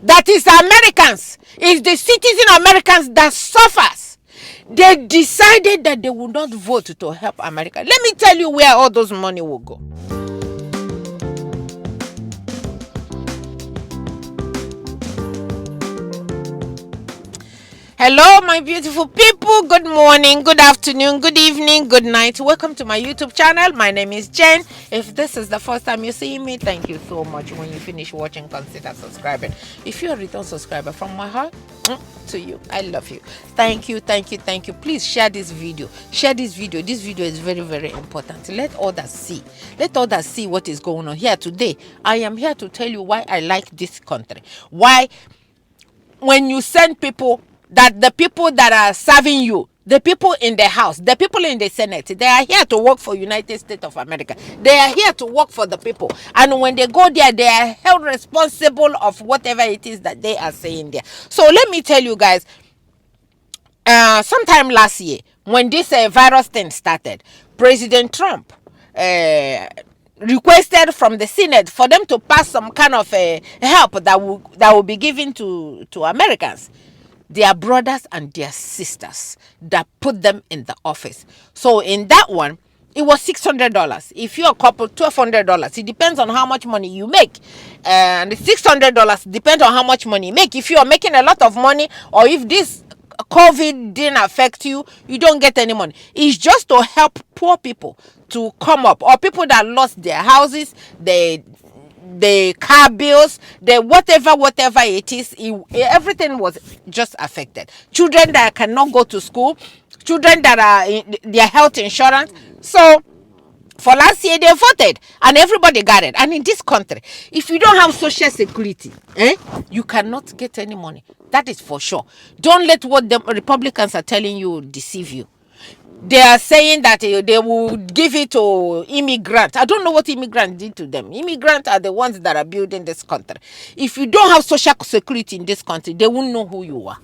that is Americans, is the citizen Americans that suffers. They decided that they will not vote to help America. Let me tell you where all those money will go. Hello, my beautiful people. Good morning, good afternoon, good evening, good night. Welcome to my YouTube channel. My name is Jen. If this is the first time you see me, thank you so much. When you finish watching, consider subscribing. If you're a return subscriber, from my heart to you, I love you. Thank you, thank you, thank you. Please share this video. Share this video. This video is very, very important. Let others see. Let others see what is going on here today. I am here to tell you why I like this country. Why, when you send people, that the people that are serving you, the people in the House, the people in the Senate, they are here to work for United States of America. They are here to work for the people. And when they go there, they are held responsible of whatever it is that they are saying there. So let me tell you guys, sometime last year, when this virus thing started, President Trump requested from the Senate for them to pass some kind of help that will be given to Americans, their brothers and their sisters, that put them in the office. So in that one, it was $600. If you're a couple, $1,200. It depends on how much money you make. And $600 depends on how much money you make. If you are making a lot of money, or if this COVID didn't affect you, you don't get any money. It's just to help poor people to come up, or people that lost their houses, the car bills, the whatever it is, everything was just affected. Children that cannot go to school, children that are in their health insurance. So for last year they voted and everybody got it. And in this country, if you don't have social security, you cannot get any money. That is for sure. Don't let what the Republicans are telling you deceive you. They are saying that they will give it to immigrants. I don't know what immigrants did to them. Immigrants are the ones that are building this country. If you don't have social security in this country, they won't know who you are.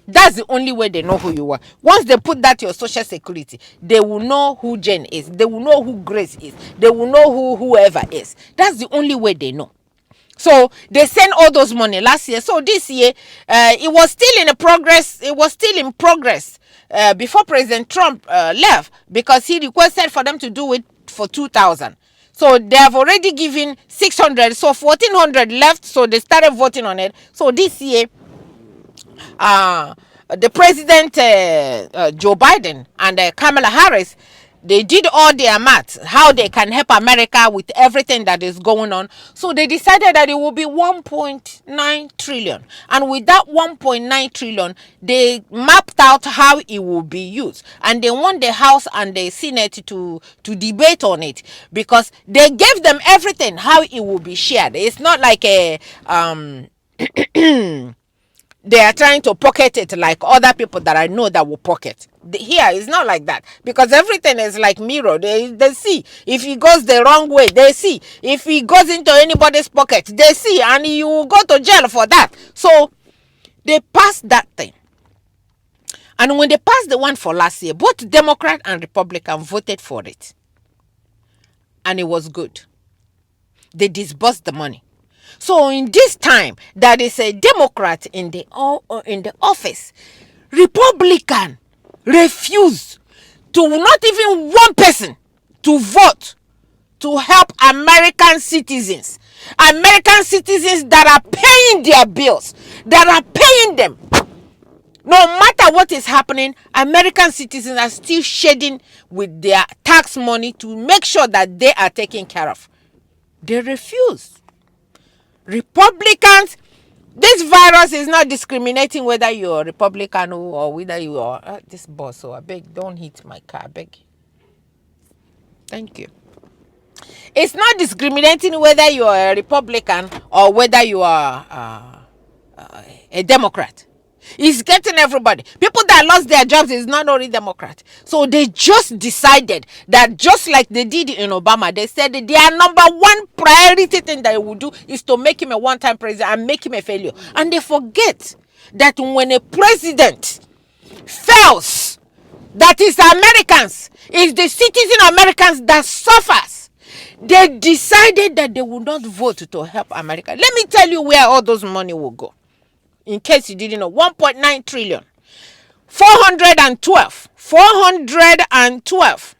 That's the only way they know who you are. Once they put that your social security, they will know who Jen is. They will know who Grace is. They will know who whoever is. That's the only way they know. So they sent all those money last year. So this year, it was still in progress. It was still in progress before President Trump left, because he requested for them to do it for 2,000. So they have already given 600. So 1,400 left. So they started voting on it. So this year, the president, Joe Biden, and Kamala Harris, they did all their maths, how they can help America with everything that is going on. So they decided that it will be 1.9 trillion. And with that 1.9 trillion, they mapped out how it will be used. And they want the House and the Senate to debate on it, because they gave them everything, how it will be shared. It's not like a they are trying to pocket it like other people that I know that will pocket. Here, it's not like that, because everything is like mirror. They see. If he goes the wrong way, they see. If he goes into anybody's pocket, they see. And you will go to jail for that. So they passed that thing. And when they passed the one for last year, both Democrat and Republican voted for it. And it was good. They disbursed the money. So in this time that is a Democrat in the office, Republican refused to, not even one person, to vote to help American citizens that are paying their bills, that are paying them. No matter what is happening, American citizens are still shedding with their tax money to make sure that they are taken care of. They refuse. Republicans, this virus is not discriminating whether you're a Republican or whether you are this boss. So I beg, don't hit my car, I beg. Thank you. It's not discriminating whether you are a Republican or whether you are a Democrat. It's getting everybody. People that lost their jobs is not only Democrat. So they just decided that, just like they did in Obama, they said that their number one priority thing that they will do is to make him a one-time president and make him a failure. And they forget that when a president fails, that is Americans, is the citizen Americans that suffers. They decided that they would not vote to help America. Let me tell you where all those money will go. In case you didn't know, 1.9 trillion. 412.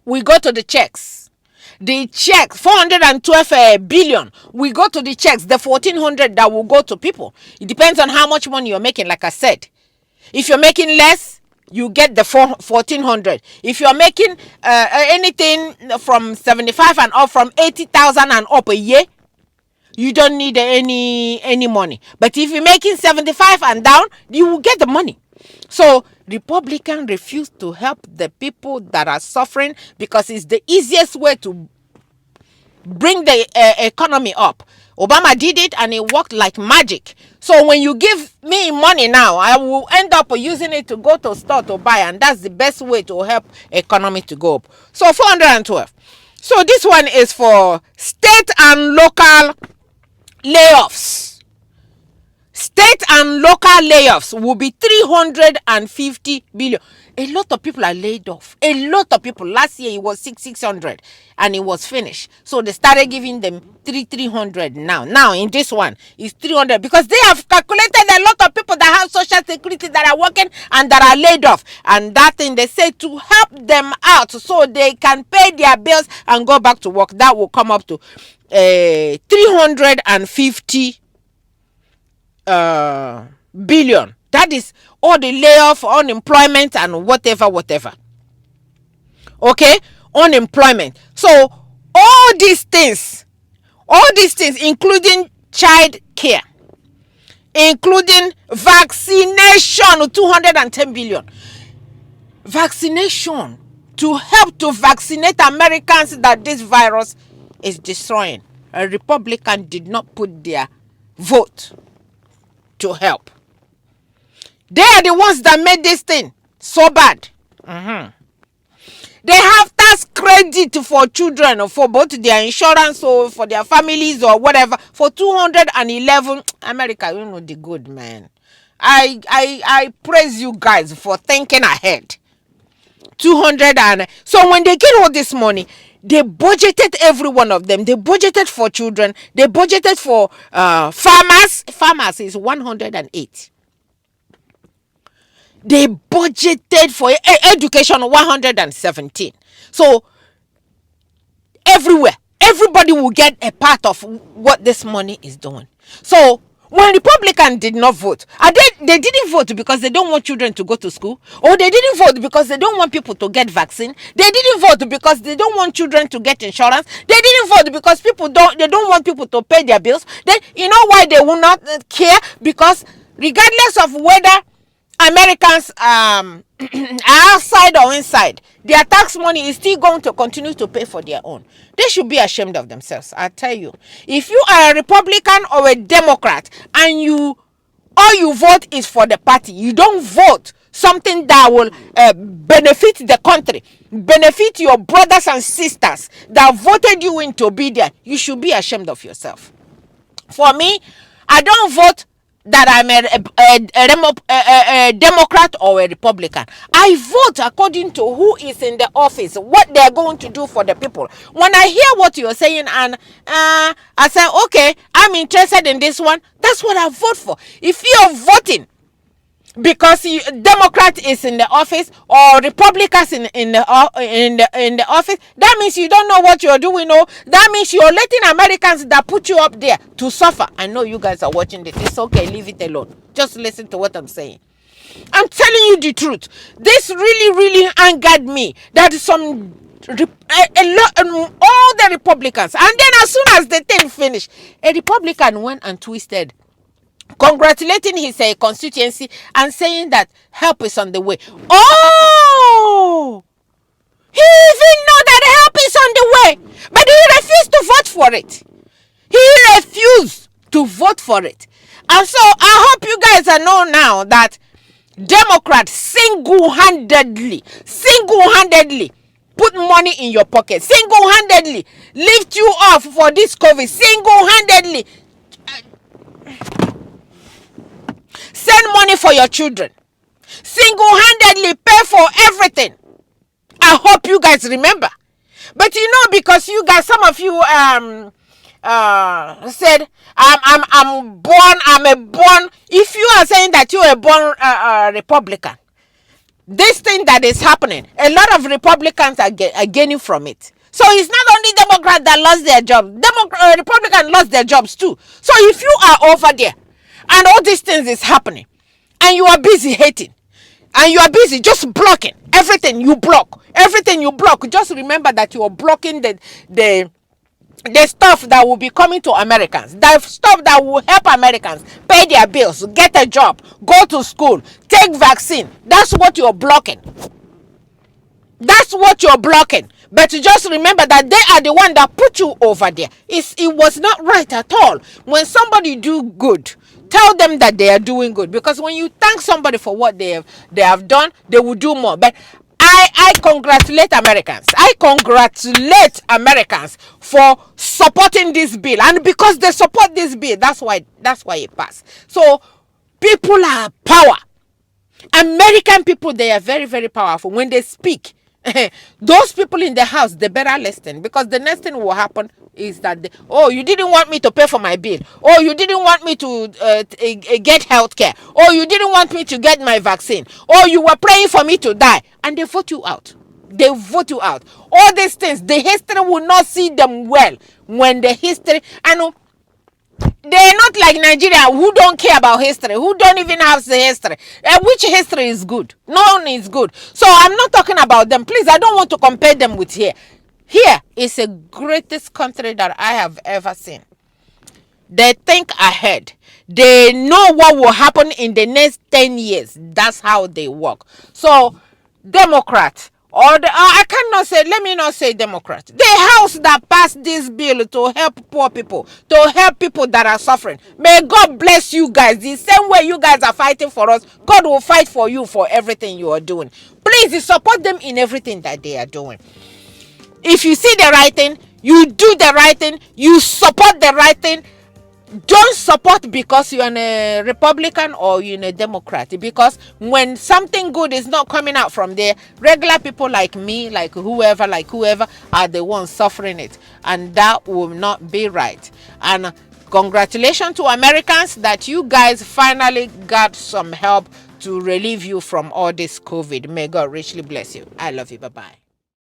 We go to the checks. The checks, 412 billion. We go to the checks, the 1,400 that will go to people. It depends on how much money you're making, like I said. If you're making less, you get the 1,400. If you're making anything from 75 and up, from 80,000 and up a year, you don't need any money. But if you're making 75 and down, you will get the money. So Republicans refuse to help the people that are suffering because it's the easiest way to bring the economy up. Obama did it and it worked like magic. So when you give me money now, I will end up using it to go to store to buy, and that's the best way to help economy to go up. So 412. So this one is for state and local layoffs. State and local layoffs will be 350 billion. A lot of people are laid off. A lot of people. Last year it was 600 and it was finished. So they started giving them 300 now. Now in this one it's 300 because they have calculated a lot of people that have social security that are working and that are laid off. And that thing they say to help them out so they can pay their bills and go back to work. That will come up to 350 billion. That is all the layoff, unemployment, and whatever. Okay, unemployment. So all these things, including child care, including vaccination, 210 billion. Vaccination to help to vaccinate Americans that this virus is destroying. A Republican did not put their vote to help. They are the ones that made this thing so bad. They have tax credit for children, for both their insurance or for their families or whatever, for 211. America, you know the good, man. I praise you guys for thinking ahead. 200 and so when they get all this money, they budgeted every one of them. They budgeted for children. They budgeted for farmers. Farmers is 108. They budgeted for education 117. So everywhere, everybody will get a part of what this money is doing. So when Republicans did not vote, they didn't vote because they don't want children to go to school, or they didn't vote because they don't want people to get vaccine. They didn't vote because they don't want children to get insurance. They didn't vote because they don't want people to pay their bills. Then you know why they will not care? Because regardless of whether Americans are outside or inside, their tax money is still going to continue to pay for their own. They should be ashamed of themselves. I tell you, if you are a Republican or a Democrat and all you vote is for the party, you don't vote something that will benefit the country, benefit your brothers and sisters that voted you in to be there, you should be ashamed of yourself. For me, I don't vote that I'm a Democrat or a Republican. I vote according to who is in the office, what they're going to do for the people. When I hear what you're saying and I say, okay, I'm interested in this one, that's what I vote for. If you're voting because Democrat is in the office or Republicans in the office, that means you don't know what you're doing. No, that means you're letting Americans that put you up there to suffer. I know you guys are watching this. It's okay, leave it alone. Just listen to what I'm saying. I'm telling you the truth. This really angered me. That some all the Republicans, and then as soon as the thing finished, a Republican went and twisted, congratulating his constituency and saying that help is on the way. Oh, he even know that help is on the way, but he refused to vote for it. He refused to vote for it. And so I hope you guys know now that Democrats single-handedly put money in your pocket, single-handedly lift you off for this COVID, single-handedly send money for your children, single-handedly pay for everything. I hope you guys remember. But because you guys, some of you said I'm born. I'm a born. If you are saying that you're a born Republican, this thing that is happening, a lot of Republicans are gaining from it. So it's not only Democrats that lost their jobs. Republicans lost their jobs too. So if you are over there and all these things is happening and you are busy hating and you are busy just blocking everything you block, just remember that you are blocking the stuff that will be coming to Americans, the stuff that will help Americans pay their bills, get a job, go to school, take vaccine. That's what you're blocking. That's what you're blocking. But just remember that they are the one that put you over there. It was not right at all. When somebody do good, tell them that they are doing good. Because when you thank somebody for what they have done, they will do more. But I congratulate Americans. I congratulate Americans for supporting this bill. And because they support this bill, that's why it passed. So people are power. American people, they are very, very powerful. When they speak, those people in the house, they better listen, because the next thing will happen is that you didn't want me to pay for my bill. Oh, you didn't want me to get health care. Oh, you didn't want me to get my vaccine. Oh, you were praying for me to die. And they vote you out. They vote you out. All these things, the history will not see them well. When the history, they're not like Nigeria, who don't care about history, who don't even have the history. Which history is good? None is good. So I'm not talking about them. Please, I don't want to compare them with here. Here is the greatest country that I have ever seen. They think ahead. They know what will happen in the next 10 years. That's how they work. So, Democrats, I cannot say, let me not say Democrats. The House that passed this bill to help poor people, to help people that are suffering. May God bless you guys. The same way you guys are fighting for us, God will fight for you for everything you are doing. Please support them in everything that they are doing. If you see the right thing, you do the right thing, you support the right thing. Don't support because you're a Republican or you're a Democrat, because when something good is not coming out from there, regular people like me, like whoever are the ones suffering it, and that will not be right. And congratulations to Americans that you guys finally got some help to relieve you from all this COVID. May God richly bless you. I love you. Bye-bye.